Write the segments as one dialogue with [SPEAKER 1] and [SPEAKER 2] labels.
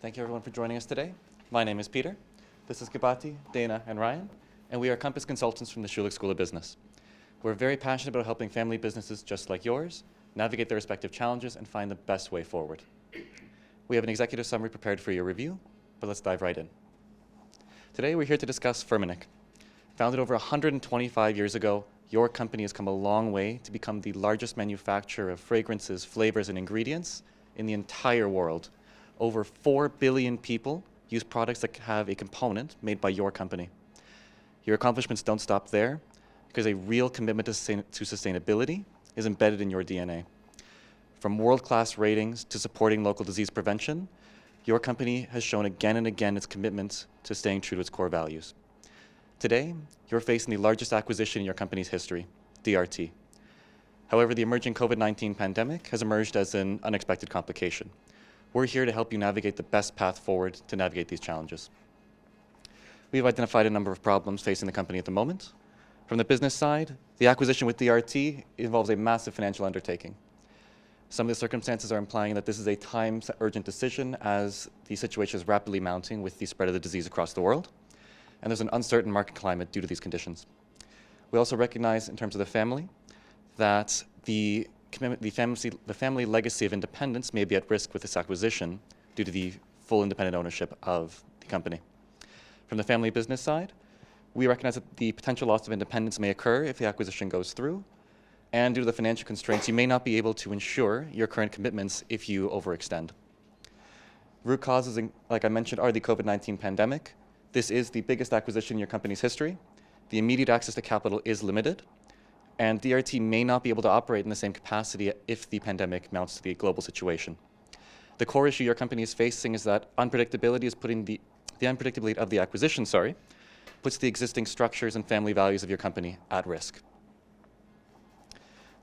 [SPEAKER 1] Thank you everyone for joining us today. My name is Peter. This is Kibati, Dana, and Ryan, and we are Compass Consultants from the Schulich School of Business. We're very passionate about helping family businesses just like yours navigate their respective challenges and find the best way forward. We have an executive summary prepared for your review, but let's dive right in. Today we're here to discuss FECC. Founded over 125 years ago, your company has come a long way to become the largest manufacturer of fragrances, flavors, and ingredients in the entire world. Over 4 billion people use products that have a component made by your company. Your accomplishments don't stop there, because a real commitment to sustainability is embedded in your DNA. From world-class ratings to supporting local disease prevention, your company has shown again and again its commitment to staying true to its core values. Today, you're facing the largest acquisition in your company's history, DRT. However, the emerging COVID-19 pandemic has emerged as an unexpected complication. We're here to help you navigate the best path forward to navigate these challenges. We've identified a number of problems facing the company at the moment. From the business side, the acquisition with DRT involves a massive financial undertaking. Some of the circumstances are implying that this is a time-urgent decision as the situation is rapidly mounting with the spread of the disease across the world, and there's an uncertain market climate due to these conditions. We also recognize, in terms of the family, that the family legacy of independence may be at risk with this acquisition due to the full independent ownership of the company. From the family business side, we recognize that the potential loss of independence may occur if the acquisition goes through, and due to the financial constraints, you may not be able to ensure your current commitments if you overextend. Root causes, like I mentioned, are the COVID-19 pandemic. This is the biggest acquisition in your company's history. The immediate access to capital is limited, and DRT may not be able to operate in the same capacity if the pandemic mounts to the global situation. The core issue your company is facing is that unpredictability is putting the unpredictability of the acquisition, puts the existing structures and family values of your company at risk.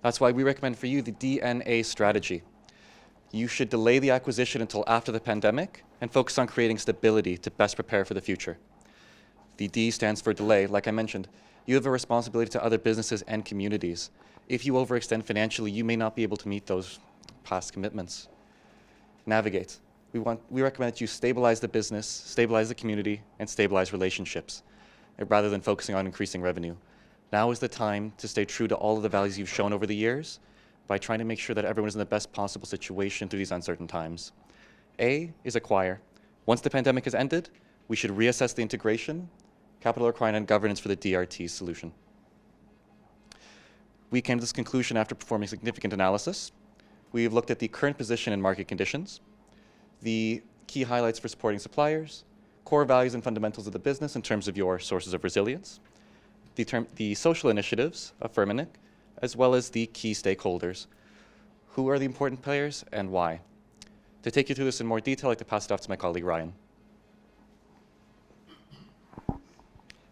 [SPEAKER 1] That's why we recommend for you the DNA strategy. You should delay the acquisition until after the pandemic and focus on creating stability to best prepare for the future. The D stands for delay. Like I mentioned, you have a responsibility to other businesses and communities. If you overextend financially, you may not be able to meet those past commitments. Navigate. We recommend that you stabilize the business, stabilize the community, and stabilize relationships, rather than focusing on increasing revenue. Now is the time to stay true to all of the values you've shown over the years by trying to make sure that everyone is in the best possible situation through these uncertain times. A is acquire. Once the pandemic has ended, we should reassess the integration, capital requirement, and governance for the DRT solution. We came to this conclusion after performing significant analysis. We've looked at the current position and market conditions, the key highlights for supporting suppliers, core values and fundamentals of the business in terms of your sources of resilience, the social initiatives of FECC, as well as the key stakeholders. Who are the important players and why? To take you through this in more detail, I'd like to pass it off to my colleague, Ryan.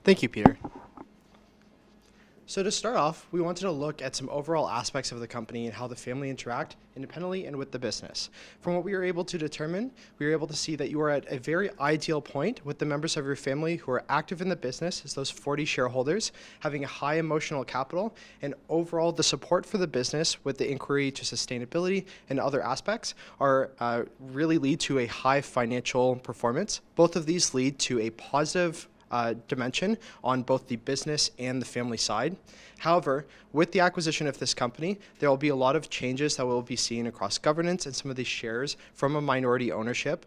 [SPEAKER 2] Thank you, Peter. So to start off, we wanted to look at some overall aspects of the company and how the family interact independently and with the business. From what we were able to determine, we were able to see that you are at a very ideal point with the members of your family who are active in the business, as those 40 shareholders, having a high emotional capital, and overall the support for the business with the inquiry to sustainability and other aspects are really lead to a high financial performance. Both of these lead to a positive dimension on both the business and the family side. However, with the acquisition of this company, there will be a lot of changes that will be seen across governance and some of these shares from a minority ownership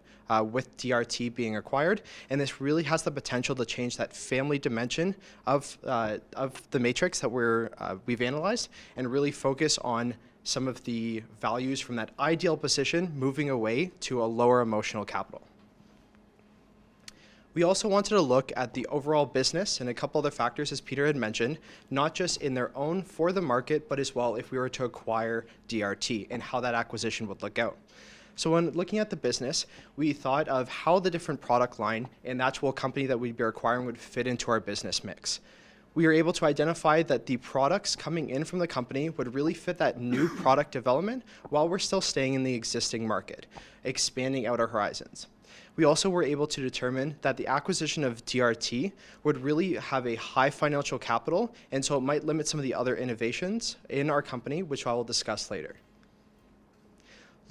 [SPEAKER 2] with DRT being acquired. And this really has the potential to change that family dimension of the matrix that we've analyzed and really focus on some of the values from that ideal position moving away to a lower emotional capital. We also wanted to look at the overall business and a couple other factors, as Peter had mentioned, not just in their own for the market, but as well if we were to acquire DRT and how that acquisition would look out. So when looking at the business, we thought of how the different product line and the actual company that we'd be acquiring would fit into our business mix. We were able to identify that the products coming in from the company would really fit that new product development while we're still staying in the existing market, expanding out our horizons. We also were able to determine that the acquisition of DRT would really have a high financial capital, and so it might limit some of the other innovations in our company, which I will discuss later.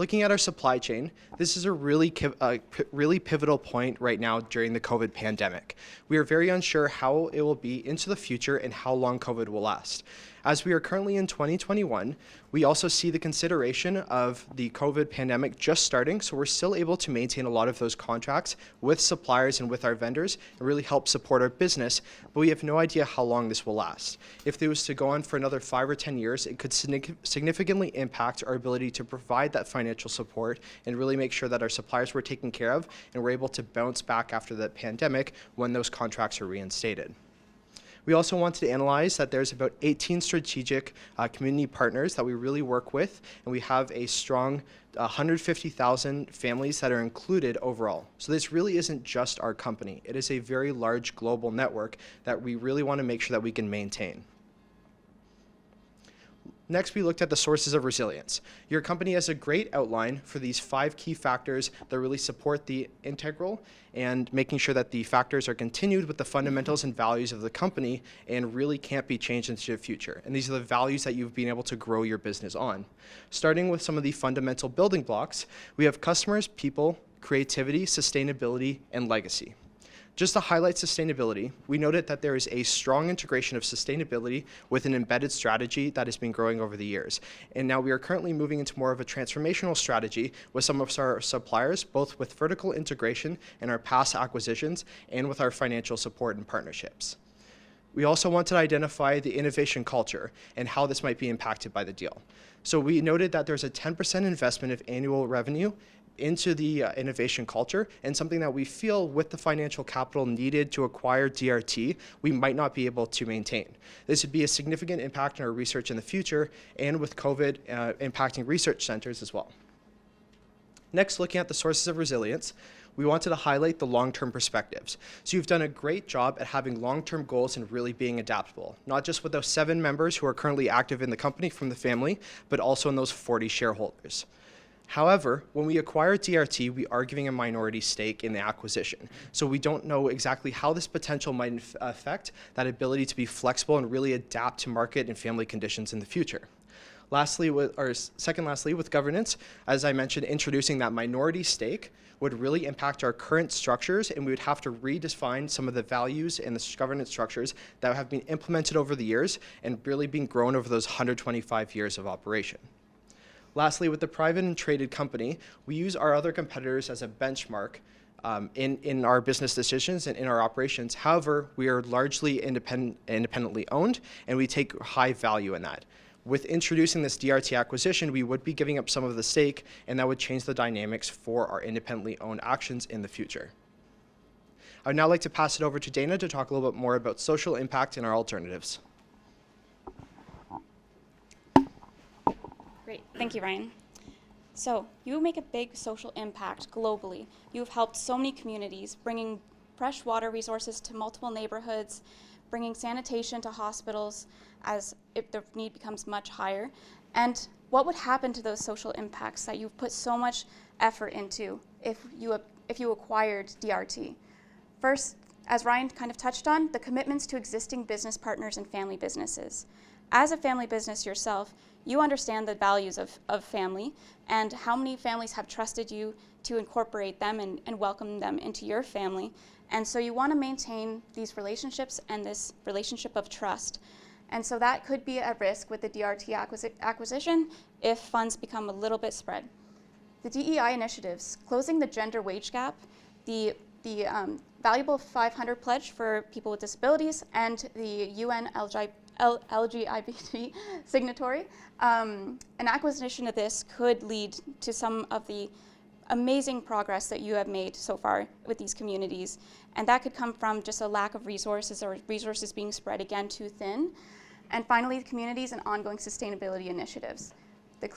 [SPEAKER 2] Looking at our supply chain, this is a really pivotal point right now during the COVID pandemic. We are very unsure how it will be into the future and how long COVID will last. As we are currently in 2021, we also see the consideration of the COVID pandemic just starting, so we're still able to maintain a lot of those contracts with suppliers and with our vendors and really help support our business, but we have no idea how long this will last. If it was to go on for another 5 or 10 years, it could significantly impact our ability to provide that financial support and really make sure that our suppliers were taken care of and we're able to bounce back after the pandemic when those contracts are reinstated. We also wanted to analyze that there's about 18 strategic community partners that we really work with, and we have a strong 150,000 families that are included overall. So this really isn't just our company. It is a very large global network that we really want to make sure that we can maintain. Next, we looked at the sources of resilience. Your company has a great outline for these 5 key factors that really support the integral and making sure that the factors are continued with the fundamentals and values of the company and really can't be changed into the future. And these are the values that you've been able to grow your business on. Starting with some of the fundamental building blocks, we have customers, people, creativity, sustainability, and legacy. Just to highlight sustainability, we noted that there is a strong integration of sustainability with an embedded strategy that has been growing over the years. And now we are currently moving into more of a transformational strategy with some of our suppliers, both with vertical integration in our past acquisitions and with our financial support and partnerships. We also wanted to identify the innovation culture and how this might be impacted by the deal. So we noted that there's a 10% investment of annual revenue into the innovation culture, and something that we feel with the financial capital needed to acquire DRT, we might not be able to maintain. This would be a significant impact on our research in the future, and with COVID impacting research centers as well. Next, looking at the sources of resilience, we wanted to highlight the long-term perspectives. So you've done a great job at having long-term goals and really being adaptable, not just with those 7 members who are currently active in the company from the family, but also in those 40 shareholders. However, when we acquire DRT, we are giving a minority stake in the acquisition. So we don't know exactly how this potential might affect that ability to be flexible and really adapt to market and family conditions in the future. Lastly, with governance, as I mentioned, introducing that minority stake would really impact our current structures, and we would have to redefine some of the values and the governance structures that have been implemented over the years and really been grown over those 125 years of operation. Lastly, with the private and traded company, we use our other competitors as a benchmark in our business decisions and in our operations. However, we are largely independently owned, and we take high value in that. With introducing this DRT acquisition, we would be giving up some of the stake, and that would change the dynamics for our independently owned actions in the future. I would now like to pass it over to Dana to talk a little bit more about social impact and our alternatives.
[SPEAKER 3] Great, thank you, Ryan. So, you make a big social impact globally. You've helped so many communities, bringing fresh water resources to multiple neighborhoods, bringing sanitation to hospitals as if the need becomes much higher. And what would happen to those social impacts that you've put so much effort into if you acquired DRT? First, as Ryan kind of touched on, the commitments to existing business partners and family businesses. As a family business yourself, you understand the values of family and how many families have trusted you to incorporate them and welcome them into your family. And so you want to maintain these relationships and this relationship of trust. And so that could be at risk with the DRT acquisition if funds become a little bit spread. The DEI initiatives, closing the gender wage gap, the valuable 500 pledge for people with disabilities, and the UN LGBT signatory. An acquisition of this could lead to some of the amazing progress that you have made so far with these communities. And that could come from just a lack of resources or resources being spread again too thin. And finally, the communities and ongoing sustainability initiatives.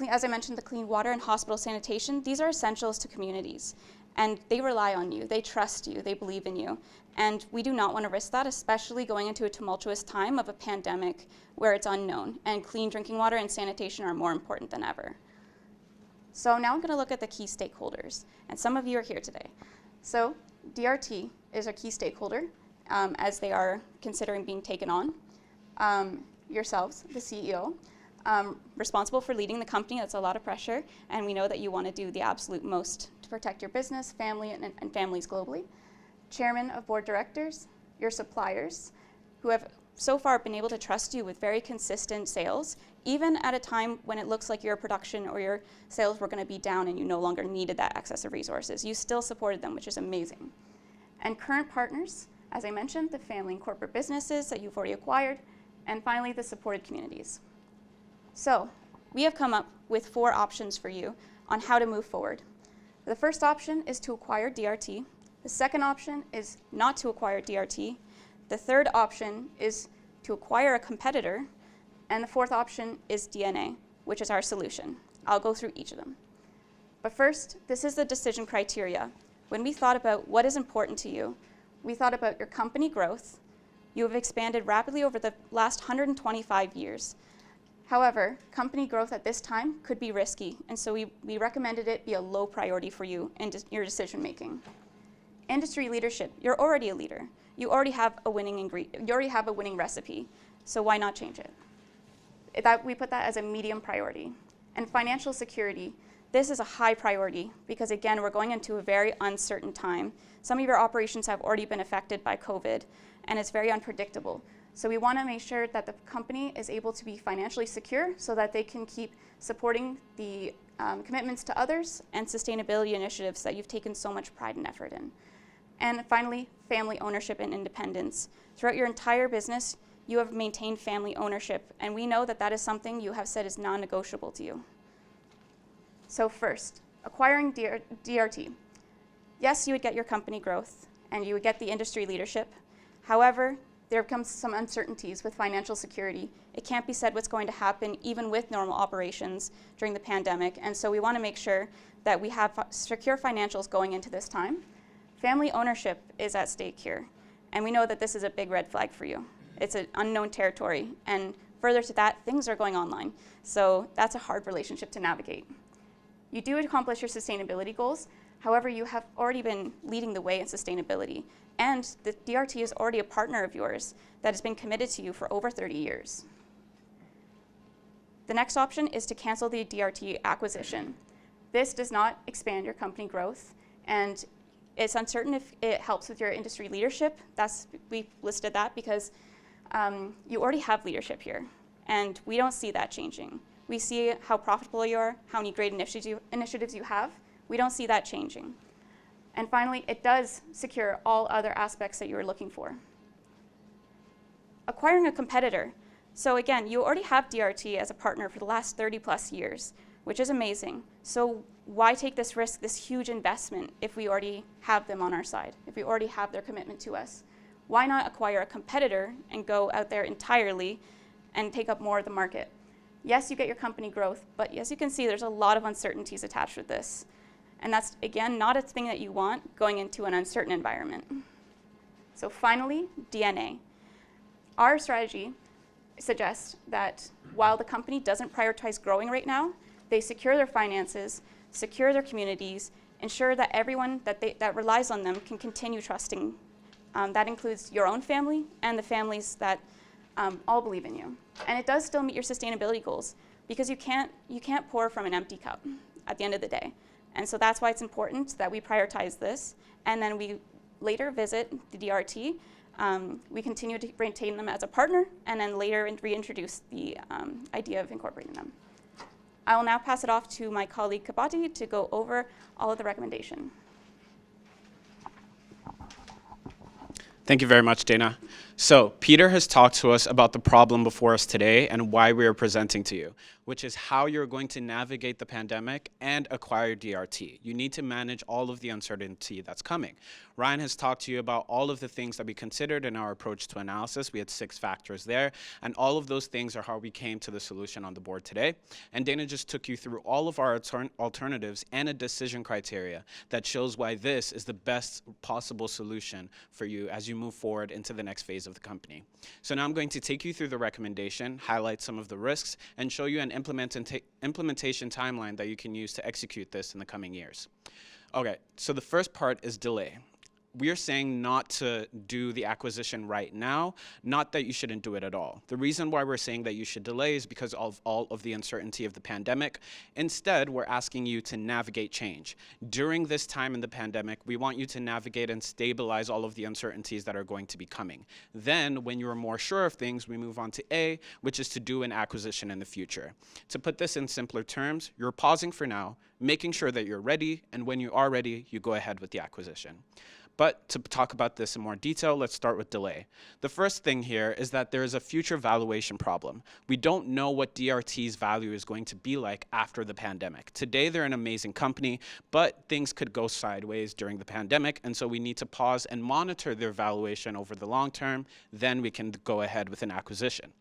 [SPEAKER 3] As I mentioned, the clean water and hospital sanitation, these are essentials to communities. And they rely on you, they trust you, they believe in you. And we do not want to risk that, especially going into a tumultuous time of a pandemic where it's unknown, and clean drinking water and sanitation are more important than ever. So now I'm going to look at the key stakeholders, and some of you are here today. So DRT is a key stakeholder as they are considering being taken on. Yourselves, the CEO, responsible for leading the company. That's a lot of pressure, and we know that you want to do the absolute most to protect your business, family, and families globally. Chairman of board directors, your suppliers, who have so far been able to trust you with very consistent sales, even at a time when it looks like your production or your sales were going to be down and you no longer needed that excess of resources. You still supported them, which is amazing. And current partners, as I mentioned, the family and corporate businesses that you've already acquired, and finally, the supported communities. So we have come up with 4 options for you on how to move forward. The first option is to acquire DRT. The second option is not to acquire DRT. The third option is to acquire a competitor. And the fourth option is DNA, which is our solution. I'll go through each of them. But first, this is the decision criteria. When we thought about what is important to you, we thought about your company growth. You have expanded rapidly over the last 125 years. However, company growth at this time could be risky, and so we recommended it be a low priority for you in your decision making. Industry leadership, you're already a leader. You already have a winning recipe, so why not change it? We put that as a medium priority. And financial security, this is a high priority because again, we're going into a very uncertain time. Some of your operations have already been affected by COVID, and it's very unpredictable. So we want to make sure that the company is able to be financially secure so that they can keep supporting the commitments to others and sustainability initiatives that you've taken so much pride and effort in. And finally, family ownership and independence. Throughout your entire business, you have maintained family ownership, and we know that that is something you have said is non-negotiable to you. So first, acquiring DRT. Yes, you would get your company growth, and you would get the industry leadership. However, there comes some uncertainties with financial security. It can't be said what's going to happen even with normal operations during the pandemic, and so we want to make sure that we have secure financials going into this time. Family ownership is at stake here, and we know that this is a big red flag for you. It's an unknown territory, and further to that, things are going online, so that's a hard relationship to navigate. You do accomplish your sustainability goals. However, you have already been leading the way in sustainability, and the DRT is already a partner of yours that has been committed to you for over 30 years. The next option is to cancel the DRT acquisition. This does not expand your company growth, and it's uncertain if it helps with your industry leadership. We listed that because you already have leadership here, and we don't see that changing. We see how profitable you are, how many great initiatives you have. We don't see that changing. And finally, it does secure all other aspects that you were looking for. Acquiring a competitor. So again, you already have DRT as a partner for the last 30 plus years, which is amazing. So why take this risk, this huge investment, if we already have them on our side, if we already have their commitment to us? Why not acquire a competitor and go out there entirely and take up more of the market? Yes, you get your company growth, but as you can see, there's a lot of uncertainties attached with this. And that's, again, not a thing that you want going into an uncertain environment. So finally, DNA. Our strategy suggests that while the company doesn't prioritize growing right now, they secure their finances, secure their communities, ensure that everyone that relies on them can continue trusting. That includes your own family and the families that all believe in you. And it does still meet your sustainability goals because you can't pour from an empty cup at the end of the day. And so that's why it's important that we prioritize this, and then we later visit the DRT. We continue to retain them as a partner, and then later reintroduce the idea of incorporating them. I will now pass it off to my colleague Kabati to go over all of the recommendation.
[SPEAKER 4] Thank you very much, Dana. So Peter has talked to us about the problem before us today and why we are presenting to you, which is how you're going to navigate the pandemic and acquire DRT. You need to manage all of the uncertainty that's coming. Ryan has talked to you about all of the things that we considered in our approach to analysis. We had 6 factors there, and all of those things are how we came to the solution on the board today. And Dana just took you through all of our alternatives and a decision criteria that shows why this is the best possible solution for you as you move forward into the next phase of the company. So now I'm going to take you through the recommendation, highlight some of the risks, and show you an implementation timeline that you can use to execute this in the coming years. Okay, so the first part is delay. we are saying not to do the acquisition right now, not that you shouldn't do it at all. The reason why we're saying that you should delay is because of all of the uncertainty of the pandemic. Instead, we're asking you to navigate change. During this time in the pandemic, we want you to navigate and stabilize all of the uncertainties that are going to be coming. Then, when you're more sure of things, we move on to A, which is to do an acquisition in the future. To put this in simpler terms, you're pausing for now, making sure that you're ready, and when you are ready, you go ahead with the acquisition. But to talk about this in more detail, let's start with delay. The first thing here is that there is a future valuation problem. We don't know what DRT's value is going to be like after the pandemic. Today, they're an amazing company, but things could go sideways during the pandemic, and so we need to pause and monitor their valuation over the long term. Then we can go ahead with an acquisition.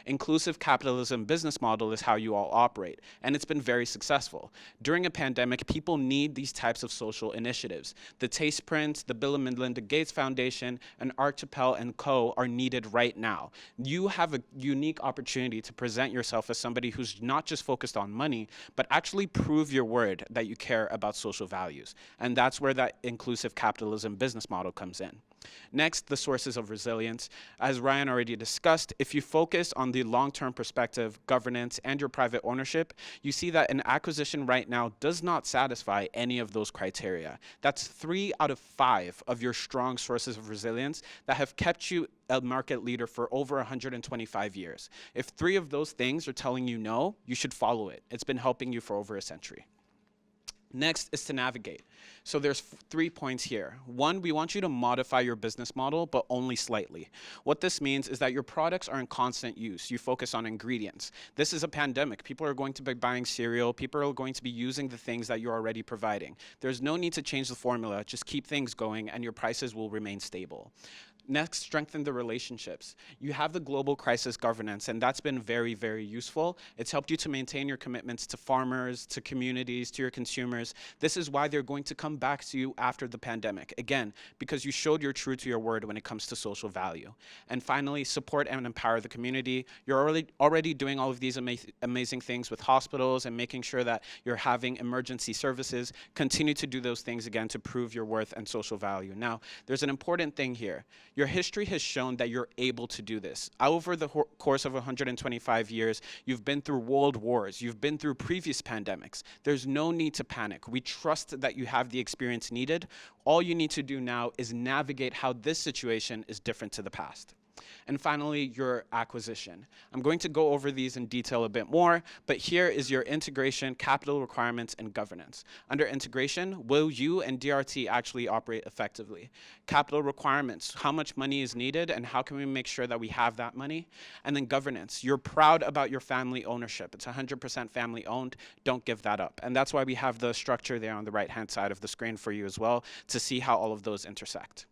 [SPEAKER 4] Inclusive capitalism business model is how you all operate, and it's been very successful. During a pandemic, people need these types of social initiatives. The Taste Prints, the Bill and Melinda Gates Foundation, and Archipel & Co. are needed right now. You have a unique opportunity to present yourself as somebody who's not just focused on money, but actually prove your word that you care about social values. And that's where that inclusive capitalism business model comes in. Next, the sources of resilience. As Ryan already discussed, if you focus on the long-term perspective, governance, and your private ownership, you see that an acquisition right now does not satisfy any of those criteria. That's 3 out of 5 of your strong sources of resilience that have kept you a market leader for over 125 years. If 3 of those things are telling you no, you should follow it. It's been helping you for over a century. Next is to navigate. So there's 3 points here. 1, we want you to modify your business model, but only slightly. What this means is that your products are in constant use. You focus on ingredients. This is a pandemic. People are going to be buying cereal. People are going to be using the things that you're already providing. There's no need to change the formula. Just keep things going, and your prices will remain stable. Next, strengthen the relationships. You have the global crisis governance, and that's been very, very useful. It's helped you to maintain your commitments to farmers, to communities, to your consumers. This is why they're going to come back to you after the pandemic. Again, because you showed you're true to your word when it comes to social value. And finally, support and empower the community. You're already doing all of these amazing things with hospitals and making sure that you're having emergency services. Continue to do those things again to prove your worth and social value. Now, there's an important thing here. Your history has shown that you're able to do this. Over the course of 125 years, you've been through world wars. You've been through previous pandemics. There's no need to panic. We trust that you have the experience needed. All you need to do now is navigate how this situation is different to the past. And finally, your acquisition. I'm going to go over these in detail a bit more, but here is your integration, capital requirements, and governance. Under integration, will you and DRT actually operate effectively? Capital requirements, how much money is needed, and how can we make sure that we have that money? And then governance, you're proud about your family ownership. It's 100% family owned. Don't give that up. And that's why we have the structure there on the right-hand side of the screen for you as well to see how all of those intersect.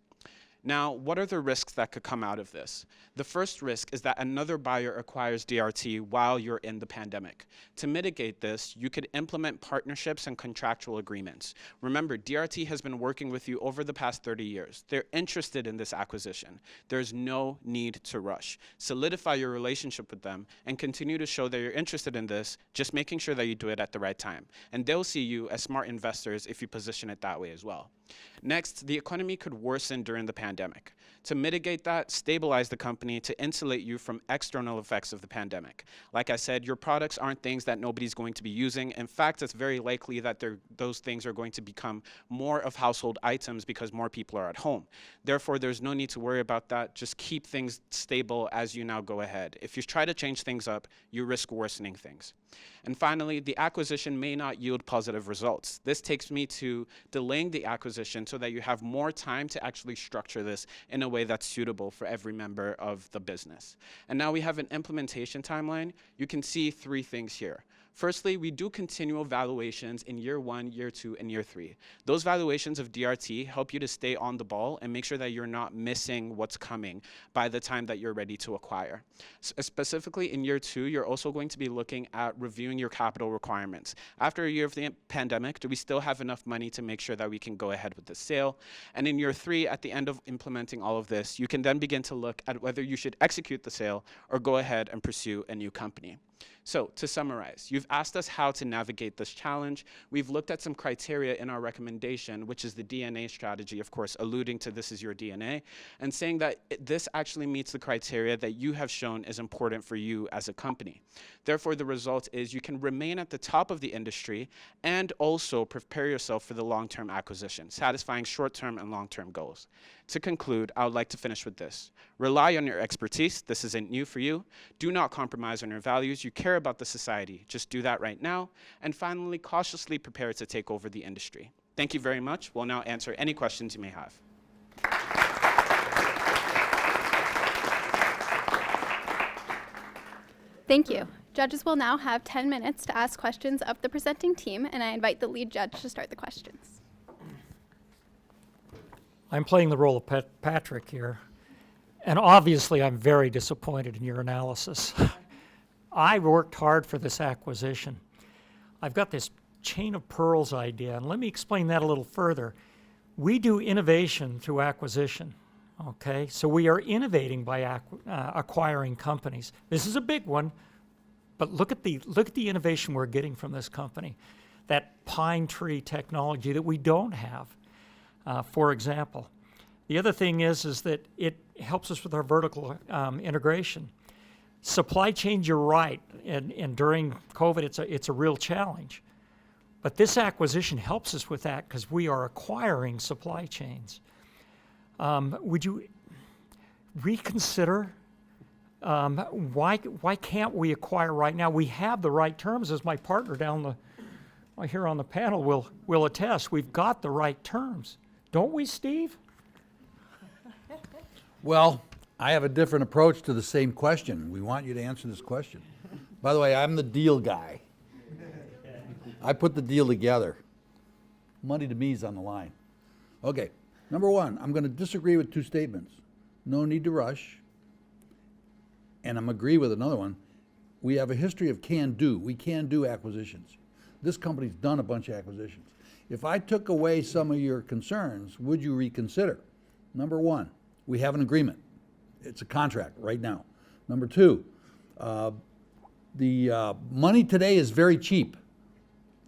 [SPEAKER 4] Now, what are the risks that could come out of this? The first risk is that another buyer acquires DRT while you're in the pandemic. To mitigate this, you could implement partnerships and contractual agreements. Remember, DRT has been working with you over the past 30 years. They're interested in this acquisition. There's no need to rush. Solidify your relationship with them and continue to show that you're interested in this, just making sure that you do it at the right time. And they'll see you as smart investors if you position it that way as well. Next, the economy could worsen during the pandemic. To mitigate that, stabilize the company to insulate you from external effects of the pandemic. Like I said, your products aren't things that nobody's going to be using. In fact, it's very likely that those things are going to become more of household items because more people are at home. Therefore, there's no need to worry about that. Just keep things stable as you now go ahead. If you try to change things up, you risk worsening things. And finally, the acquisition may not yield positive results. This takes me to delaying the acquisition so that you have more time to actually structure this in a way that's suitable for every member of the business. And now we have an implementation timeline. You can see 3 things here. Firstly, we do continual valuations in year 1, year 2, and year 3. Those valuations of DRT help you to stay on the ball and make sure that you're not missing what's coming by the time that you're ready to acquire. Specifically in year 2, you're also going to be looking at reviewing your capital requirements. After a year of the pandemic, do we still have enough money to make sure that we can go ahead with the sale? And in year 3, at the end of implementing all of this, you can then begin to look at whether you should execute the sale or go ahead and pursue a new company. So to summarize, you've asked us how to navigate this challenge. We've looked at some criteria in our recommendation, which is the DNA strategy, of course, alluding to this is your DNA, and saying that this actually meets the criteria that you have shown is important for you as a company. Therefore, the result is you can remain at the top of the industry and also prepare yourself for the long-term acquisition, satisfying short-term and long-term goals. To conclude, I would like to finish with this. Rely on your expertise. This isn't new for you. Do not compromise on your values. You care about the society. Just do that right now. And finally, cautiously prepare to take over the industry. Thank you very much. We'll now answer any questions you may have.
[SPEAKER 5] Thank you. Judges will now have 10 minutes to ask questions of the presenting team, and I invite the lead judge to start the questions.
[SPEAKER 6] I'm playing the role of Patrick here, and obviously I'm very disappointed in your analysis. I worked hard for this acquisition. I've got this chain of pearls idea, and let me explain that a little further. We do innovation through acquisition, okay? So we are innovating by acquiring companies. This is a big one, but look at the innovation we're getting from this company. That pine tree technology that we don't have. For example. The other thing is that it helps us with our vertical integration. Supply chains, you're right, and during COVID, it's a real challenge. But this acquisition helps us with that because we are acquiring supply chains. Would you reconsider why can't we acquire right now? We have the right terms, as my partner here on the panel will attest. We've got the right terms. Don't we, Steve?
[SPEAKER 7] Well, I have a different approach to the same question. We want you to answer this question. By the way, I'm the deal guy. I put the deal together. Money to me is on the line. Okay, number one, I'm going to disagree with two statements. No need to rush. And I'm agree with another one. We have a history of can do. We can do acquisitions. This company's done a bunch of acquisitions. If I took away some of your concerns, would you reconsider? Number one, we have an agreement. It's a contract right now. Number two, the money today is very cheap.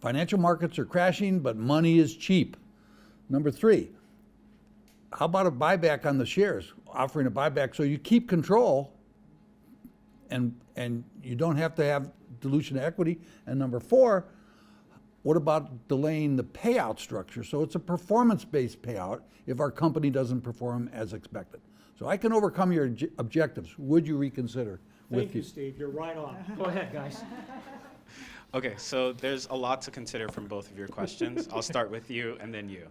[SPEAKER 7] Financial markets are crashing, but money is cheap. Number three, how about a buyback on the shares, offering a buyback so you keep control and you don't have to have dilution of equity? And number four, what about delaying the payout structure? So it's a performance-based payout if our company doesn't perform as expected. So I can overcome your objectives. Would you reconsider?
[SPEAKER 6] Thank you, Steve. You're right on. Go ahead, guys.
[SPEAKER 4] Okay, so there's a lot to consider from both of your questions. I'll start with you and then you.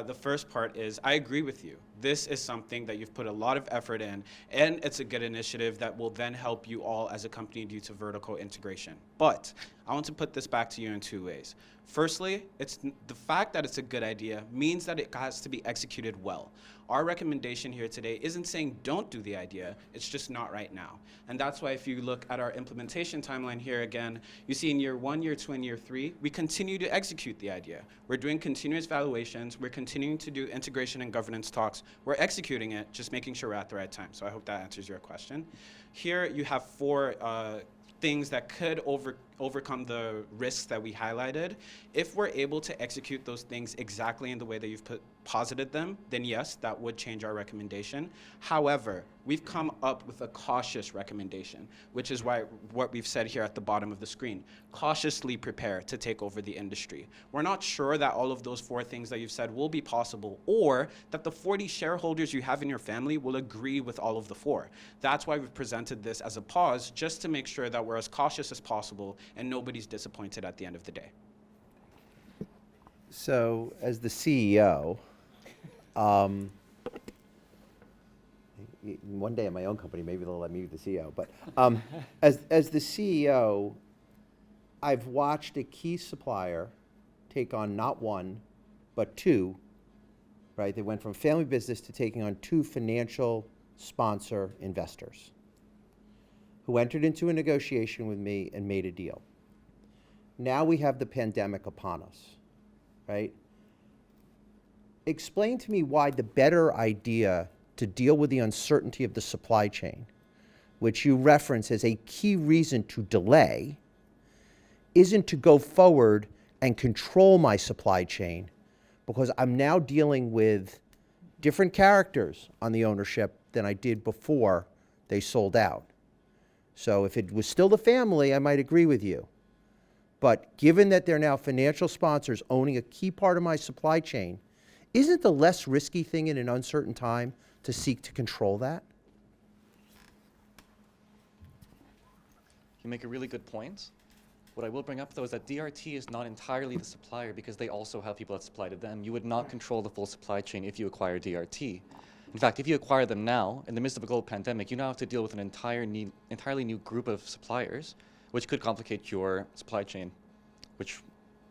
[SPEAKER 4] The first part is, I agree with you. This is something that you've put a lot of effort in, and it's a good initiative that will then help you all as a company due to vertical integration. But I want to put this back to you in two ways. Firstly, it's the fact that it's a good idea means that it has to be executed well. Our recommendation here today isn't saying don't do the idea, it's just not right now. And that's why if you look at our implementation timeline here again, you see in year 1, year 2, and year 3, we continue to execute the idea. We're doing continuous evaluations, we're continuing to do integration and governance talks, we're executing it, just making sure we're at the right time. So I hope that answers your question. Here you have 4 things that could overcome the risks that we highlighted. If we're able to execute those things exactly in the way that you've posited them, then yes, that would change our recommendation. However, we've come up with a cautious recommendation, which is why what we've said here at the bottom of the screen, cautiously prepare to take over the industry. We're not sure that all of those 4 things that you've said will be possible, or that the 40 shareholders you have in your family will agree with all of the 4. That's why we've presented this as a pause, just to make sure that we're as cautious as possible and nobody's disappointed at the end of the day.
[SPEAKER 8] So, as the CEO, one day in my own company, maybe they'll let me be the CEO. But as the CEO, I've watched a key supplier take on not 1, but 2. Right? They went from family business to taking on 2 financial sponsor investors who entered into a negotiation with me and made a deal. Now we have the pandemic upon us, right? Explain to me why the better idea to deal with the uncertainty of the supply chain which you reference as a key reason to delay, isn't to go forward and control my supply chain, because I'm now dealing with different characters on the ownership than I did before they sold out. So if it was still the family, I might agree with you. But given that they're now financial sponsors owning a key part of my supply chain, isn't the less risky thing in an uncertain time to seek to control that?
[SPEAKER 1] You make a really good point. What I will bring up, though, is that DRT is not entirely the supplier because they also have people that supply to them. You would not control the full supply chain if you acquire DRT. In fact, if you acquire them now, in the midst of a global pandemic, you now have to deal with an entirely new group of suppliers, which could complicate your supply chain, which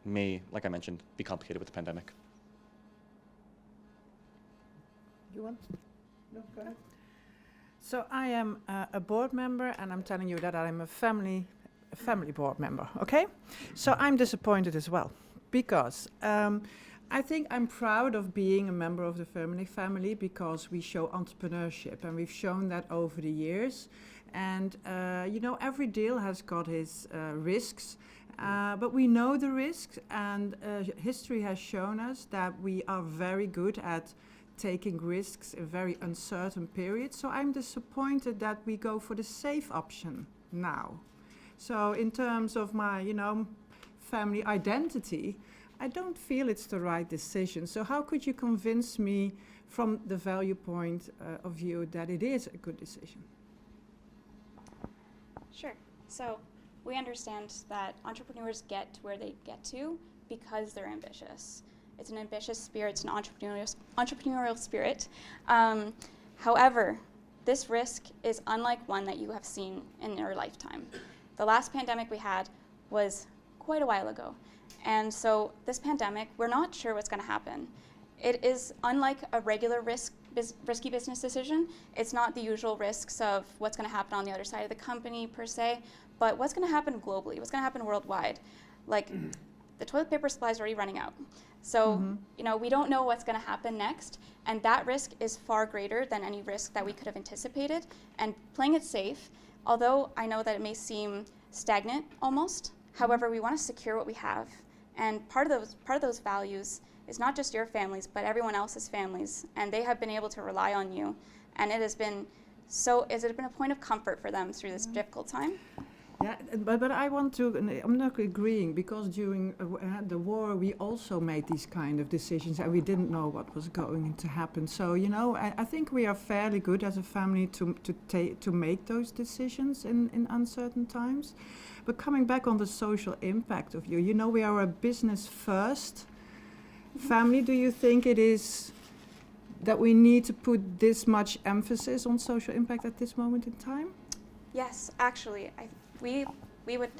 [SPEAKER 1] may, like I mentioned, be complicated with the pandemic.
[SPEAKER 8] You want? No, go ahead.
[SPEAKER 9] So I am a board member, and I'm telling you that I'm a family board member, okay? So I'm disappointed as well, because I think I'm proud of being a member of the family because we show entrepreneurship, and we've shown that over the years. And you know, every deal has got its risks, but we know the risks, and history has shown us that we are very good at taking risks in very uncertain periods. So I'm disappointed that we go for the safe option now. So in terms of my, you know, family identity, I don't feel it's the right decision. So how could you convince me from the value point of view that it is a good decision?
[SPEAKER 3] Sure. So we understand that entrepreneurs get to where they get to because they're ambitious. It's an ambitious spirit, it's an entrepreneurial spirit. However, this risk is unlike one that you have seen in your lifetime. The last pandemic we had was quite a while ago. And so this pandemic, we're not sure what's going to happen. It is unlike a regular risky business decision. It's not the usual risks of what's going to happen on the other side of the company per se, but what's going to happen globally, what's going to happen worldwide. Like the toilet paper supply is already running out. So, you know, we don't know what's going to happen next, and that risk is far greater than any risk that we could have anticipated. And playing it safe, although I know that it may seem stagnant almost, however, we want to secure what we have. And part of those values is not just your families, but everyone else's families, and they have been able to rely on you. And it has been a point of comfort for them through this difficult time?
[SPEAKER 9] Yeah, but I want to, I'm not agreeing, because during the war we also made these kind of decisions and we didn't know what was going to happen. So, you know, I think we are fairly good as a family to make those decisions in uncertain times. But coming back on the social impact of you know, we are a business first family. Do you think it is that we need to put this much emphasis on social impact at this moment in time?
[SPEAKER 3] Yes, actually, we would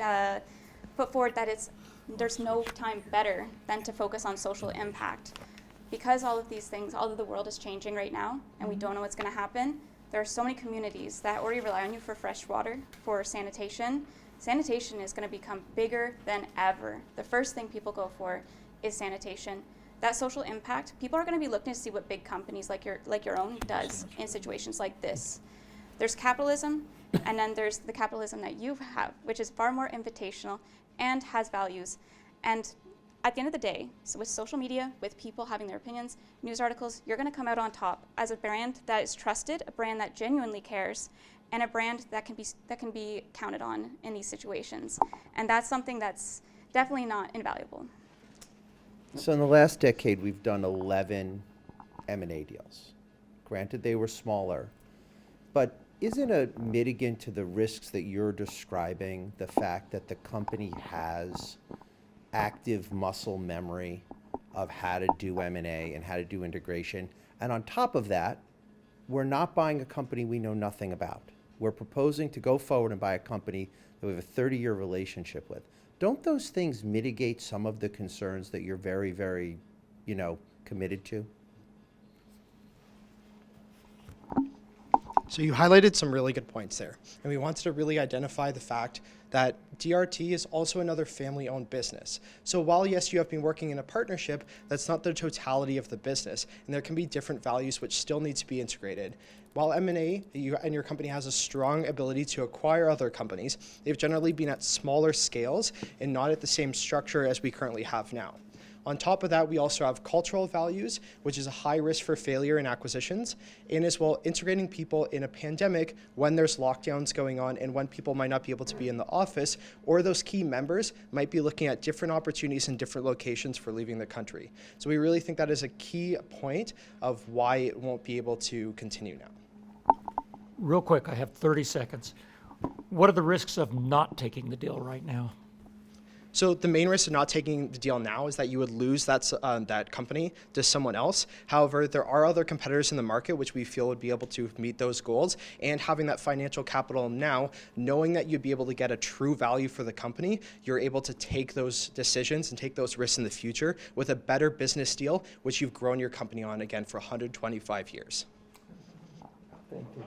[SPEAKER 3] put forward that there's no time better than to focus on social impact. Because all of these things, all of the world is changing right now, and we don't know what's going to happen, there are so many communities that already rely on you for fresh water, for sanitation. Sanitation is going to become bigger than ever. The first thing people go for is sanitation. That social impact, people are going to be looking to see what big companies like your own does in situations like this. There's capitalism, and then there's the capitalism that you have, which is far more invitational and has values. And at the end of the day, so with social media, with people having their opinions, news articles, you're going to come out on top as a brand that is trusted, a brand that genuinely cares, and a brand that can be counted on in these situations. And that's something that's definitely not invaluable.
[SPEAKER 8] So in the last decade, we've done 11 M&A deals. Granted, they were smaller, but isn't a mitigant to the risks that you're describing the fact that the company has active muscle memory of how to do M&A and how to do integration? And on top of that, we're not buying a company we know nothing about. We're proposing to go forward and buy a company that we have a 30-year relationship with. Don't those things mitigate some of the concerns that you're very, very, committed to?
[SPEAKER 2] So you highlighted some really good points there, and we wanted to really identify the fact that DRT is also another family-owned business. So while, yes, you have been working in a partnership, that's not the totality of the business, and there can be different values which still need to be integrated. While M&A and your company has a strong ability to acquire other companies, they've generally been at smaller scales and not at the same structure as we currently have now. On top of that, we also have cultural values, which is a high risk for failure in acquisitions, and as well integrating people in a pandemic when there's lockdowns going on and when people might not be able to be in the office, or those key members might be looking at different opportunities in different locations for leaving the country. So we really think that is a key point of why it won't be able to continue now.
[SPEAKER 6] Real quick, I have 30 seconds. What are the risks of not taking the deal right now?
[SPEAKER 2] So the main risk of not taking the deal now is that you would lose that company to someone else. However, there are other competitors in the market which we feel would be able to meet those goals, and having that financial capital now, knowing that you'd be able to get a true value for the company, you're able to take those decisions and take those risks in the future with a better business deal, which you've grown your company on again for 125 years.
[SPEAKER 6] Thank you.